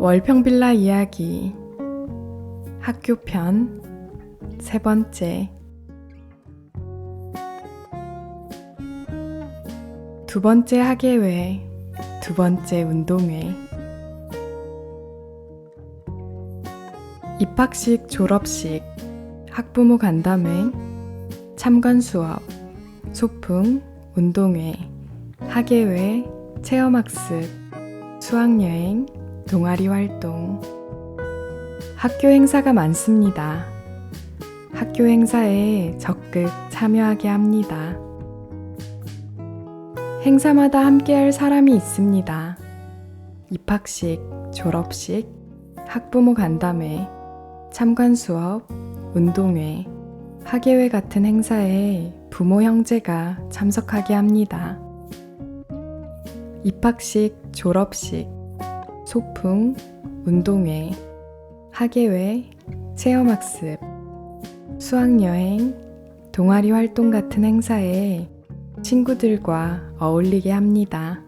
월평빌라 이야기 학교편 3번째. 두 번째 학예회, 두 번째 운동회. 입학식, 졸업식, 학부모 간담회, 참관 수업, 소풍, 운동회, 학예회, 체험학습, 수학여행, 동아리 활동. 학교 행사가 많습니다. 학교 행사에 적극 참여하게 합니다. 행사마다 함께할 사람이 있습니다. 입학식, 졸업식, 학부모 간담회, 참관 수업, 운동회, 학예회 같은 행사에 부모 형제가 참석하게 합니다. 입학식, 졸업식, 소풍, 운동회, 학예회, 체험학습, 수학여행, 동아리 활동 같은 행사에 친구들과 어울리게 합니다.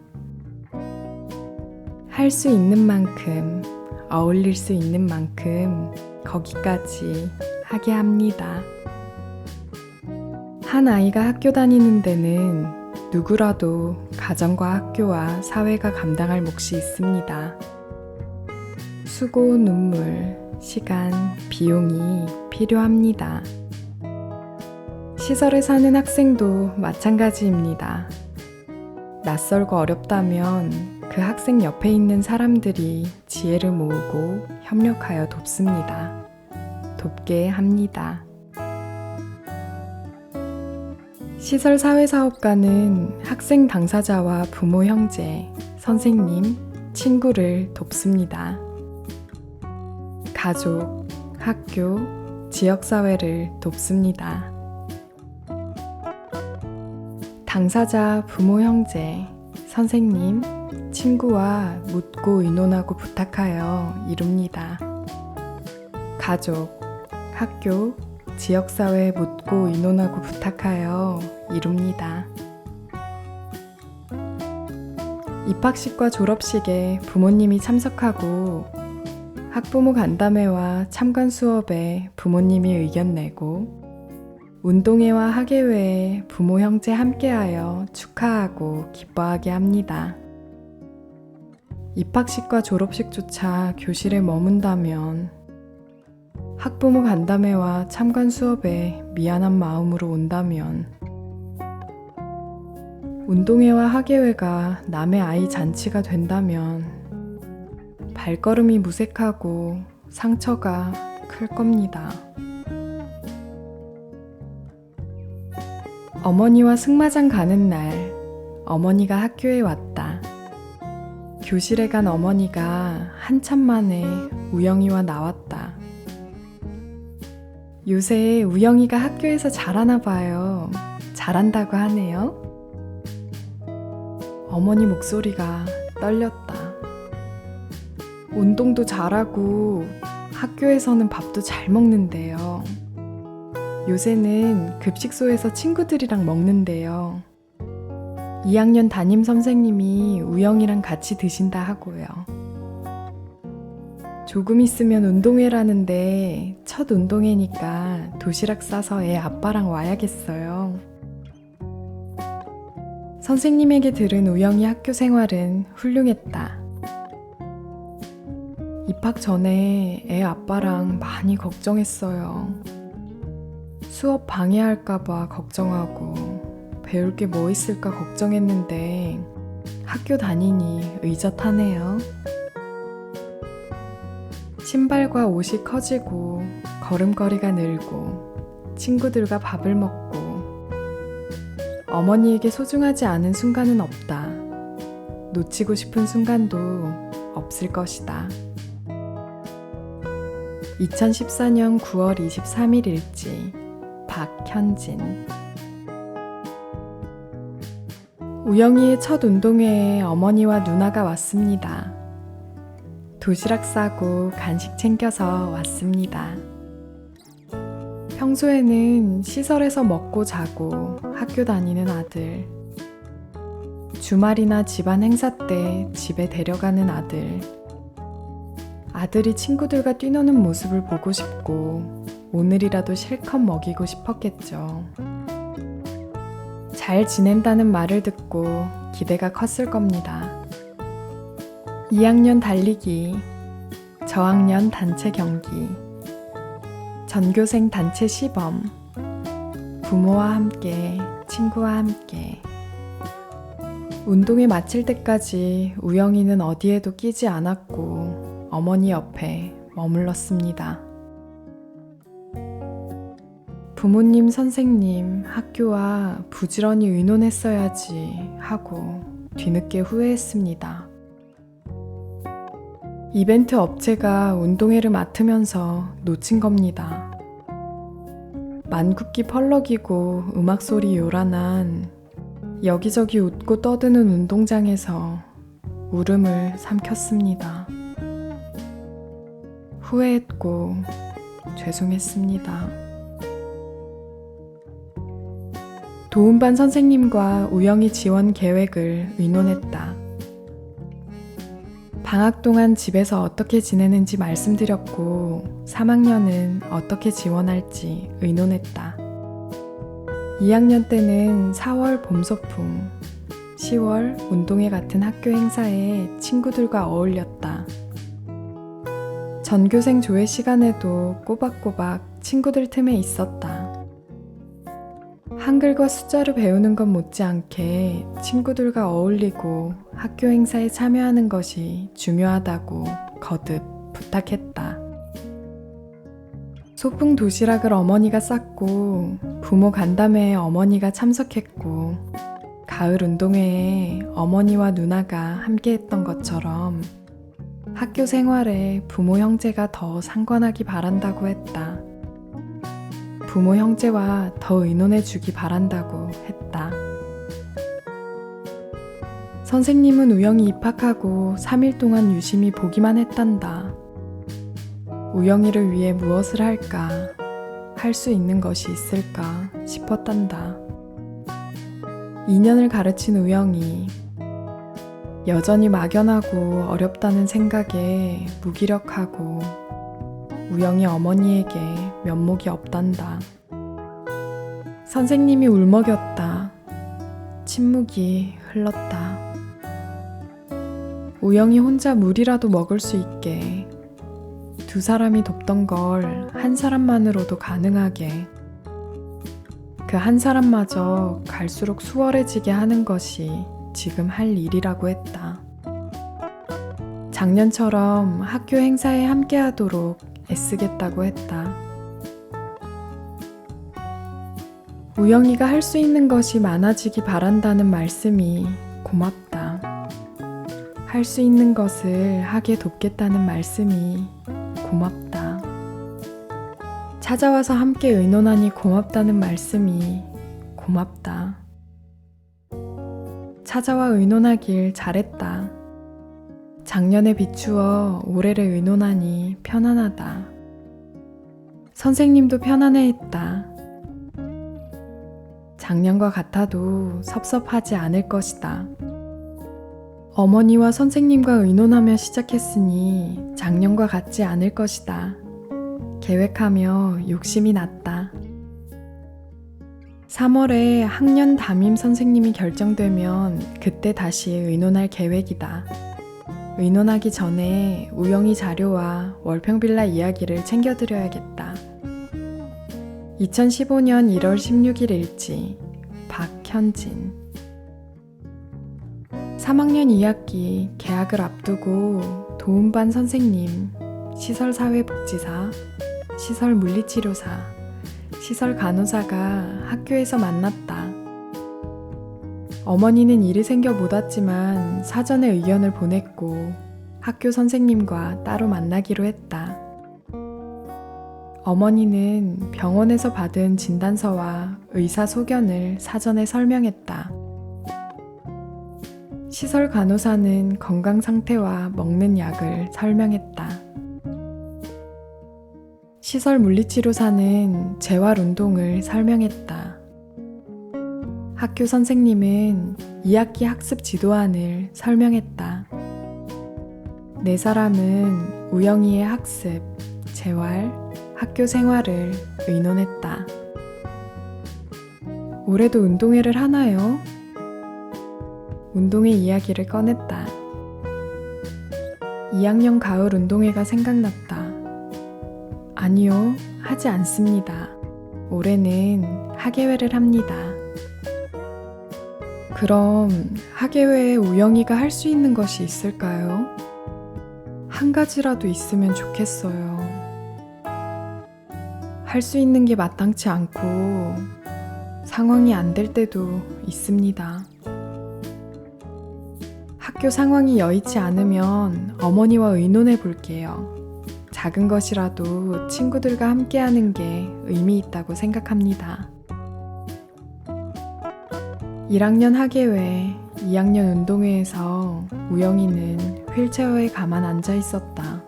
할 수 있는 만큼, 어울릴 수 있는 만큼 거기까지 하게 합니다. 한 아이가 학교 다니는 데는 누구라도 가정과 학교와 사회가 감당할 몫이 있습니다. 수고, 눈물, 시간, 비용이 필요합니다. 시설에 사는 학생도 마찬가지입니다. 낯설고 어렵다면 그 학생 옆에 있는 사람들이 지혜를 모으고 협력하여 돕습니다. 돕게 합니다. 시설 사회사업가는 학생 당사자와 부모 형제, 선생님, 친구를 돕습니다. 가족, 학교, 지역사회를 돕습니다. 당사자, 부모 형제, 선생님, 친구와 묻고 의논하고 부탁하여 이룹니다. 가족, 학교, 지역사회에 묻고 의논하고 부탁하여 이룹니다. 입학식과 졸업식에 부모님이 참석하고 학부모 간담회와 참관 수업에 부모님이 의견 내고 운동회와 학예회에 부모 형제 함께하여 축하하고 기뻐하게 합니다. 입학식과 졸업식조차 교실에 머문다면 학부모 간담회와 참관 수업에 미안한 마음으로 온다면 운동회와 학예회가 남의 아이 잔치가 된다면 발걸음이 무색하고 상처가 클 겁니다. 어머니와 승마장 가는 날, 어머니가 학교에 왔다. 교실에 간 어머니가 한참 만에 우영이와 나왔다. 요새 우영이가 학교에서 잘하나 봐요. 잘한다고 하네요. 어머니 목소리가 떨렸다. 운동도 잘하고 학교에서는 밥도 잘 먹는데요. 요새는 급식소에서 친구들이랑 먹는데요. 2학년 담임 선생님이 우영이랑 같이 드신다 하고요. 조금 있으면 운동회라는데 첫 운동회니까 도시락 싸서 애 아빠랑 와야겠어요. 선생님에게 들은 우영이 학교 생활은 훌륭했다. 입학 전에 애 아빠랑 많이 걱정했어요. 수업 방해할까봐 걱정하고 배울 게 뭐 있을까 걱정했는데 학교 다니니 의젓하네요. 신발과 옷이 커지고 걸음걸이가 늘고 친구들과 밥을 먹고 어머니에게 소중하지 않은 순간은 없다. 놓치고 싶은 순간도 없을 것이다. 2014년 9월 23일 일지 박현진. 우영이의 첫 운동회에 어머니와 누나가 왔습니다. 도시락 싸고 간식 챙겨서 왔습니다. 평소에는 시설에서 먹고 자고 학교 다니는 아들, 주말이나 집안 행사 때 집에 데려가는 아들, 아들이 친구들과 뛰노는 모습을 보고 싶고 오늘이라도 실컷 먹이고 싶었겠죠. 잘 지낸다는 말을 듣고 기대가 컸을 겁니다. 2학년 달리기, 저학년 단체 경기, 전교생 단체 시범, 부모와 함께, 친구와 함께. 운동회 마칠 때까지 우영이는 어디에도 끼지 않았고 어머니 옆에 머물렀습니다. 부모님, 선생님, 학교와 부지런히 의논했어야지 하고 뒤늦게 후회했습니다. 이벤트 업체가 운동회를 맡으면서 놓친 겁니다. 만국기 펄럭이고 음악소리 요란한 여기저기 웃고 떠드는 운동장에서 울음을 삼켰습니다. 후회했고 죄송했습니다. 도움반 선생님과 우영이 지원 계획을 의논했다. 방학 동안 집에서 어떻게 지내는지 말씀드렸고 3학년은 어떻게 지원할지 의논했다. 2학년 때는 4월 봄소풍, 10월 운동회 같은 학교 행사에 친구들과 어울렸다. 전교생 조회 시간에도 꼬박꼬박 친구들 틈에 있었다. 한글과 숫자를 배우는 것 못지않게 친구들과 어울리고 학교 행사에 참여하는 것이 중요하다고 거듭 부탁했다. 소풍 도시락을 어머니가 쌌고 부모 간담회에 어머니가 참석했고 가을 운동회에 어머니와 누나가 함께했던 것처럼 학교 생활에 부모 형제가 더 상관하기 바란다고 했다. 부모 형제와 더 의논해 주기 바란다고 했다. 선생님은 우영이 입학하고 3일 동안 유심히 보기만 했단다. 우영이를 위해 무엇을 할까, 할 수 있는 것이 있을까 싶었단다. 2년을 가르친 우영이 여전히 막연하고 어렵다는 생각에 무기력하고 우영이 어머니에게 면목이 없단다. 선생님이 울먹였다. 침묵이 흘렀다. 우영이 혼자 물이라도 먹을 수 있게 두 사람이 돕던 걸 한 사람만으로도 가능하게 그 한 사람마저 갈수록 수월해지게 하는 것이 지금 할 일이라고 했다. 작년처럼 학교 행사에 함께하도록 애쓰겠다고 했다. 우영이가 할 수 있는 것이 많아지기 바란다는 말씀이 고맙다. 할 수 있는 것을 하게 돕겠다는 말씀이 고맙다. 찾아와서 함께 의논하니 고맙다는 말씀이 고맙다. 찾아와 의논하길 잘했다. 작년에 비추어 올해를 의논하니 편안하다. 선생님도 편안해했다. 작년과 같아도 섭섭하지 않을 것이다. 어머니와 선생님과 의논하며 시작했으니 작년과 같지 않을 것이다. 계획하며 욕심이 났다. 3월에 학년 담임 선생님이 결정되면 그때 다시 의논할 계획이다. 의논하기 전에 우영이 자료와 월평빌라 이야기를 챙겨드려야겠다. 2015년 1월 16일 일지 박현진 3학년 2학기 개학을 앞두고 도움반 선생님, 시설사회복지사, 시설물리치료사, 시설간호사가 학교에서 만났다. 어머니는 일이 생겨 못 왔지만 사전에 의견을 보냈고 학교 선생님과 따로 만나기로 했다. 어머니는 병원에서 받은 진단서와 의사 소견을 사전에 설명했다. 시설 간호사는 건강 상태와 먹는 약을 설명했다. 시설 물리치료사는 재활 운동을 설명했다. 학교 선생님은 2학기 학습 지도안을 설명했다. 네 사람은 우영이의 학습, 재활, 학교 생활을 의논했다. 올해도 운동회를 하나요? 운동회 이야기를 꺼냈다. 2학년 가을 운동회가 생각났다. 아니요, 하지 않습니다. 올해는 학예회를 합니다. 그럼 학예회에 우영이가 할 수 있는 것이 있을까요? 한 가지라도 있으면 좋겠어요. 할 수 있는 게 마땅치 않고 상황이 안 될 때도 있습니다. 학교 상황이 여의치 않으면 어머니와 의논해 볼게요. 작은 것이라도 친구들과 함께하는 게 의미 있다고 생각합니다. 1학년 학예회, 2학년 운동회에서 우영이는 휠체어에 가만 앉아 있었다.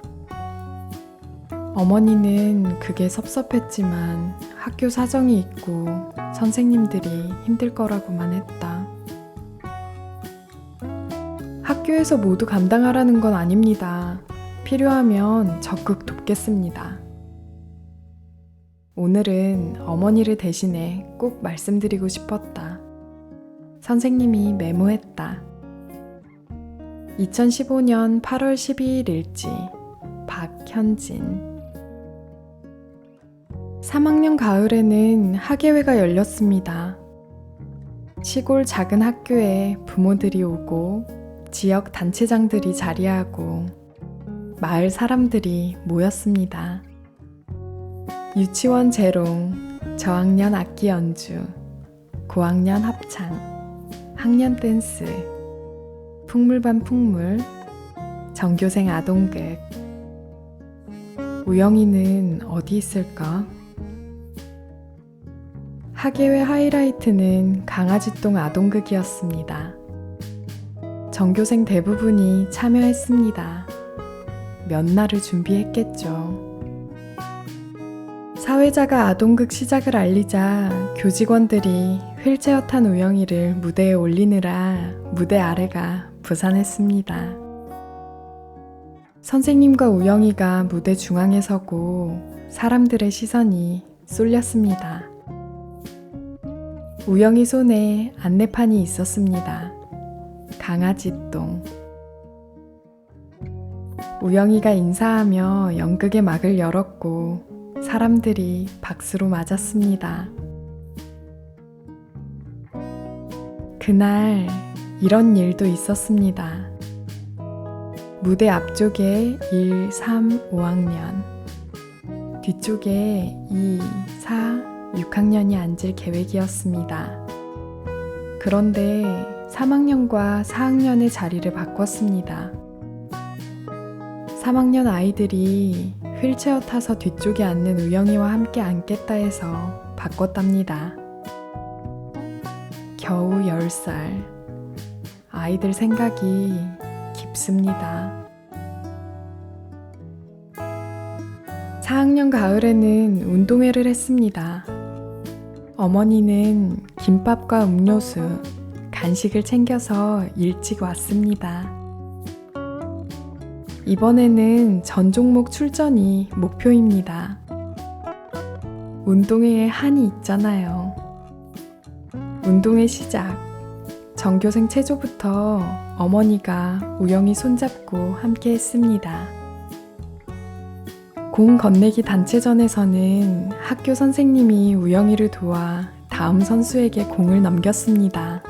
어머니는 그게 섭섭했지만 학교 사정이 있고 선생님들이 힘들 거라고만 했다. 학교에서 모두 감당하라는 건 아닙니다. 필요하면 적극 돕겠습니다. 오늘은 어머니를 대신해 꼭 말씀드리고 싶었다. 선생님이 메모했다. 2015년 8월 12일 일지 박현진. 3학년 가을에는 학예회가 열렸습니다. 시골 작은 학교에 부모들이 오고 지역 단체장들이 자리하고 마을 사람들이 모였습니다. 유치원 재롱, 저학년 악기 연주, 고학년 합창, 학년 댄스, 풍물 반 풍물, 전교생 아동극. 우영이는 어디 있을까? 학예회 하이라이트는 강아지똥 아동극이었습니다. 전교생 대부분이 참여했습니다. 몇 날을 준비했겠죠. 사회자가 아동극 시작을 알리자 교직원들이 휠체어 탄 우영이를 무대에 올리느라 무대 아래가 부산했습니다. 선생님과 우영이가 무대 중앙에 서고 사람들의 시선이 쏠렸습니다. 우영이 손에 안내판이 있었습니다. 강아지똥. 우영이가 인사하며 연극의 막을 열었고 사람들이 박수로 맞았습니다. 그날 이런 일도 있었습니다. 무대 앞쪽에 1, 3, 5학년, 뒤쪽에 2, 4, 6학년이 앉을 계획이었습니다. 그런데 3학년과 4학년의 자리를 바꿨습니다. 3학년 아이들이 휠체어 타서 뒤쪽에 앉는 우영이와 함께 앉겠다 해서 바꿨답니다. 겨우 10살. 아이들 생각이 깊습니다. 4학년 가을에는 운동회를 했습니다. 어머니는 김밥과 음료수, 간식을 챙겨서 일찍 왔습니다. 이번에는 전 종목 출전이 목표입니다. 운동회에 한이 있잖아요. 운동회 시작. 전교생 체조부터 어머니가 우영이 손잡고 함께 했습니다. 공 건네기 단체전에서는 학교 선생님이 우영이를 도와 다음 선수에게 공을 넘겼습니다.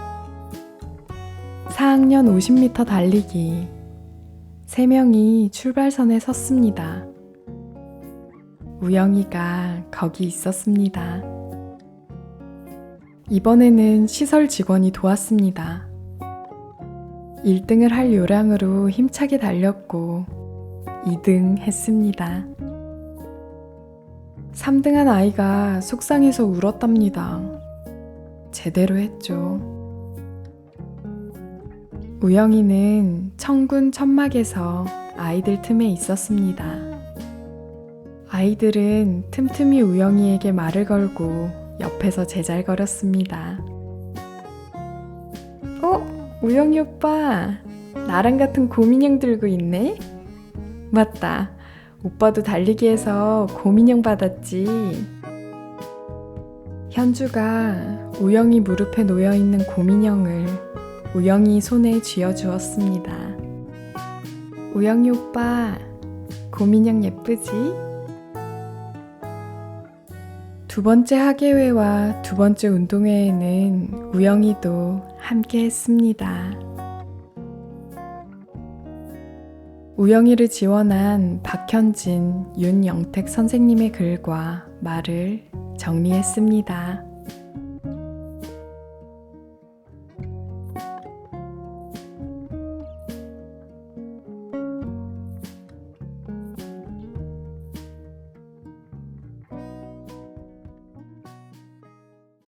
4학년 50m 달리기. 3명이 출발선에 섰습니다. 우영이가 거기 있었습니다. 이번에는 시설 직원이 도왔습니다. 1등을 할 요량으로 힘차게 달렸고 2등 했습니다. 3등한 아이가 속상해서 울었답니다. 제대로 했죠. 우영이는 청군 천막에서 아이들 틈에 있었습니다. 아이들은 틈틈이 우영이에게 말을 걸고 옆에서 제잘거렸습니다. 우영이 오빠, 나랑 같은 곰인형 들고 있네? 맞다. 오빠도 달리기에서 곰인형 받았지. 현주가 우영이 무릎에 놓여있는 곰인형을 우영이 손에 쥐어주었습니다. 우영이 오빠, 곰인형 예쁘지? 두 번째 학예회와 두 번째 운동회에는 우영이도 함께 했습니다. 우영이를 지원한 박현진, 윤영택 선생님의 글과 말을 정리했습니다.